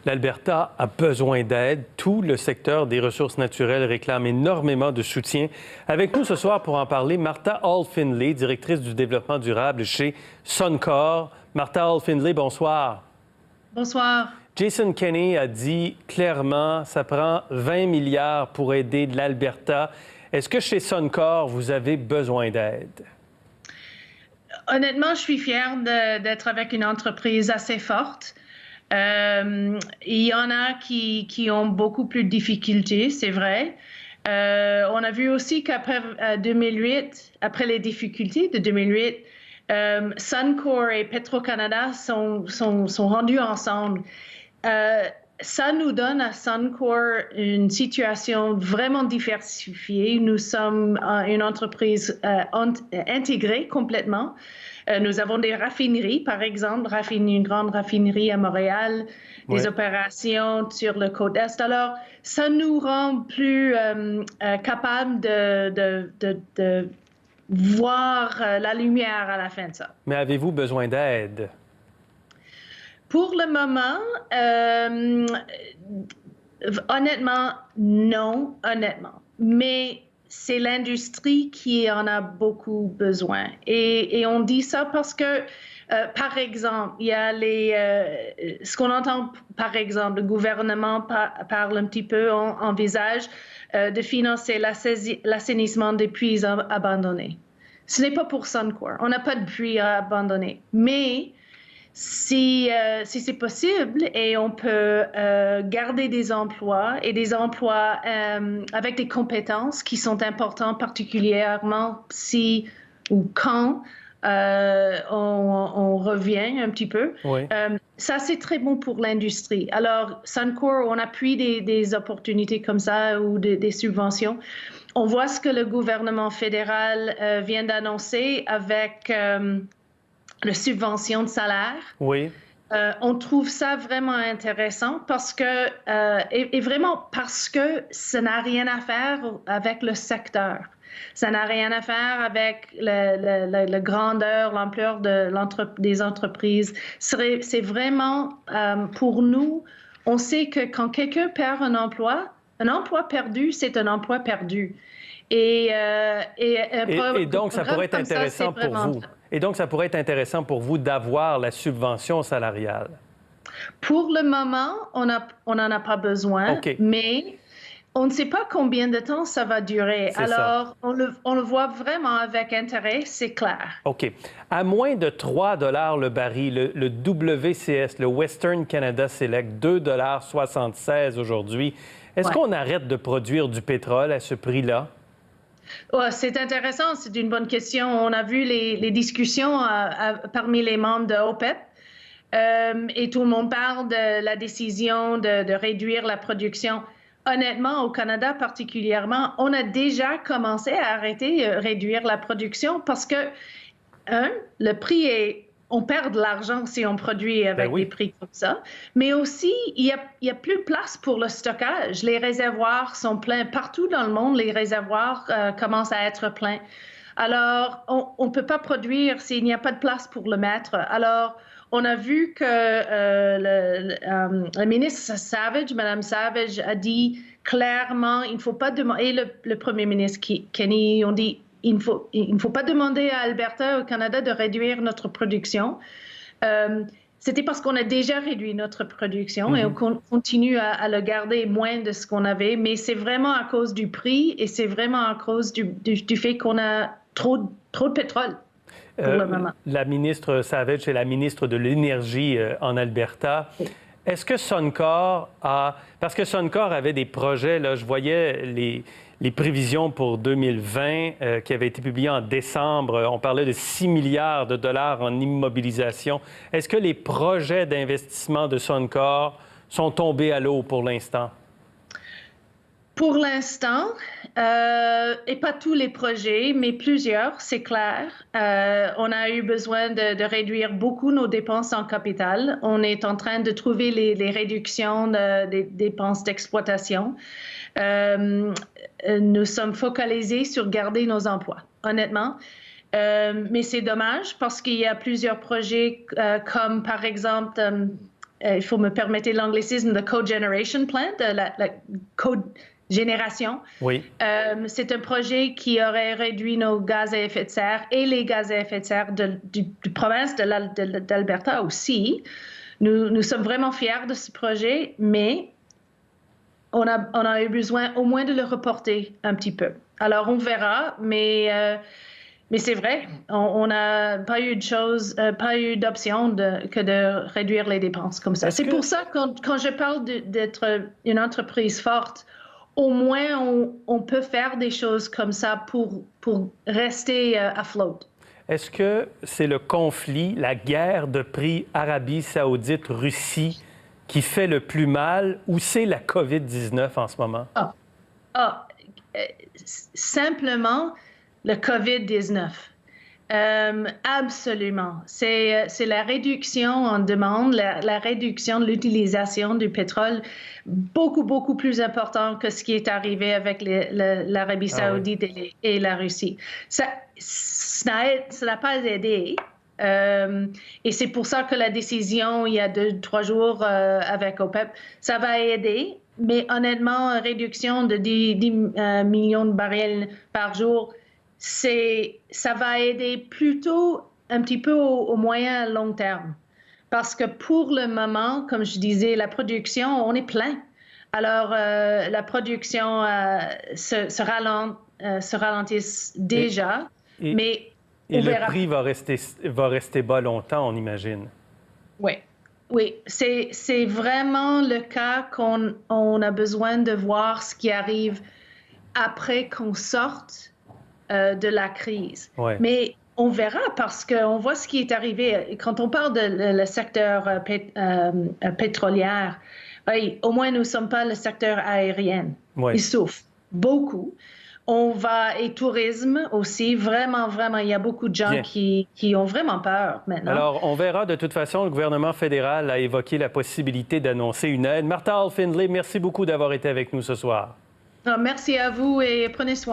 L'Alberta a besoin d'aide. Tout le secteur des ressources naturelles réclame énormément de soutien. Avec nous ce soir pour en parler, Martha Hall-Findlay, directrice du développement durable chez Suncor. Martha Hall-Findlay, bonsoir. Bonsoir. Jason Kenney a dit clairement, ça prend 20 milliards pour aider l'Alberta. Est-ce que chez Suncor, vous avez besoin d'aide? Honnêtement, je suis fière d'être avec une entreprise assez forte. Il y en a qui ont beaucoup plus de difficultés, c'est vrai. On a vu aussi qu'après 2008, après les difficultés de 2008, Suncor et Petro-Canada sont rendus ensemble. Ça nous donne à Suncor une situation vraiment diversifiée. Nous sommes une entreprise intégrée complètement. Nous avons des raffineries, par exemple, une grande raffinerie à Montréal, des opérations sur le côte Est. Alors, ça nous rend plus capables de voir la lumière à la fin de ça. Mais avez-vous besoin d'aide? Pour le moment, honnêtement, non, honnêtement. Mais c'est l'industrie qui en a beaucoup besoin. Et on dit ça parce que, par exemple, il y a ce qu'on entend, par exemple, le gouvernement parle un petit peu, envisage de financer l'assainissement des puits abandonnés. Ce n'est pas pour Suncor. On n'a pas de puits abandonnés. Mais si c'est possible et on peut garder des emplois et des emplois avec des compétences qui sont importantes, particulièrement si ou quand on revient un petit peu. Oui. Ça, c'est très bon pour l'industrie. Alors, Suncor, on appuie des opportunités comme ça ou des subventions. On voit ce que le gouvernement fédéral vient d'annoncer avec la subvention de salaire. Oui. On trouve ça vraiment intéressant parce que, et vraiment parce que ça n'a rien à faire avec le secteur. Ça n'a rien à faire avec la grandeur, l'ampleur des entreprises. C'est vraiment pour nous, on sait que quand quelqu'un perd un emploi perdu, c'est un emploi perdu. Et donc, ça pourrait être intéressant pour vous. Et donc, ça pourrait être intéressant pour vous d'avoir la subvention salariale. Pour le moment, on n'en a pas besoin, mais on ne sait pas combien de temps ça va durer. Alors, on le voit vraiment avec intérêt, c'est clair. OK. À moins de 3 $ le baril, le WCS, le Western Canada Select, 2,76 $ aujourd'hui. Est-ce qu'on arrête de produire du pétrole à ce prix-là? Oh, c'est intéressant, c'est une bonne question. On a vu les discussions parmi les membres de OPEP et tout le monde parle de la décision de réduire la production. Honnêtement, au Canada particulièrement, on a déjà commencé à réduire la production parce que, le prix est... On perd de l'argent si on produit avec des prix comme ça. Mais aussi, il y a plus de place pour le stockage. Les réservoirs sont pleins. Partout dans le monde, les réservoirs commencent à être pleins. Alors, on ne peut pas produire s'il n'y a pas de place pour le mettre. Alors, on a vu que le ministre Savage, Mme Savage, a dit clairement, il ne faut pas demander, et le premier ministre Kenney, ont dit, il ne faut pas demander à Alberta, au Canada, de réduire notre production. C'était parce qu'on a déjà réduit notre production et on continue à le garder moins de ce qu'on avait. Mais c'est vraiment à cause du prix et c'est vraiment à cause du fait qu'on a trop de pétrole pour le moment. La ministre Savage est la ministre de l'Énergie en Alberta. Est-ce que Suncor a... Parce que Suncor avait des projets, là, je voyais les prévisions pour 2020 qui avaient été publiées en décembre. On parlait de 6 milliards de dollars en immobilisation. Est-ce que les projets d'investissement de Suncor sont tombés à l'eau pour l'instant? Pour l'instant, et pas tous les projets, mais plusieurs, c'est clair. On a eu besoin de réduire beaucoup nos dépenses en capital. On est en train de trouver les réductions des dépenses d'exploitation. Nous sommes focalisés sur garder nos emplois, honnêtement. Mais c'est dommage parce qu'il y a plusieurs projets comme, par exemple, il faut me permettre l'anglicisme, the cogeneration plant, la cogénération. Oui. C'est un projet qui aurait réduit nos gaz à effet de serre et les gaz à effet de serre du province d'Alberta aussi. Nous sommes vraiment fiers de ce projet, mais on a eu besoin au moins de le reporter un petit peu. Alors, on verra, mais c'est vrai, on n'a pas eu d'option que de réduire les dépenses comme ça. C'est pour ça, quand je parle d'être une entreprise forte, au moins on peut faire des choses comme ça pour rester à flot. Est-ce que c'est le conflit, la guerre de prix Arabie Saoudite-Russie qui fait le plus mal ou c'est la COVID-19 en ce moment? Simplement le COVID-19. Absolument. C'est la réduction en demande, la réduction de l'utilisation du pétrole beaucoup, beaucoup plus important que ce qui est arrivé avec l'Arabie Saoudite et la Russie. Ça n'a pas aidé. Et c'est pour ça que la décision, il y a 2-3 jours avec OPEP, ça va aider. Mais honnêtement, une réduction de 10 millions de barils par jour, ça va aider plutôt un petit peu au moyen et long terme. Parce que pour le moment, comme je disais, la production, on est plein. Alors, la production se ralentisse déjà, mais et le prix va rester bas longtemps, on imagine. Oui, c'est vraiment le cas qu'on a besoin de voir ce qui arrive après qu'on sorte de la crise. Ouais. Mais on verra parce qu'on voit ce qui est arrivé. Quand on parle de le secteur pétrolier, au moins nous ne sommes pas le secteur aérien. Ouais. Il souffre beaucoup. Et tourisme aussi, vraiment, il y a beaucoup de gens qui ont vraiment peur maintenant. Alors, on verra de toute façon, le gouvernement fédéral a évoqué la possibilité d'annoncer une aide. Martha Hall Findlay, merci beaucoup d'avoir été avec nous ce soir. Merci à vous et prenez soin.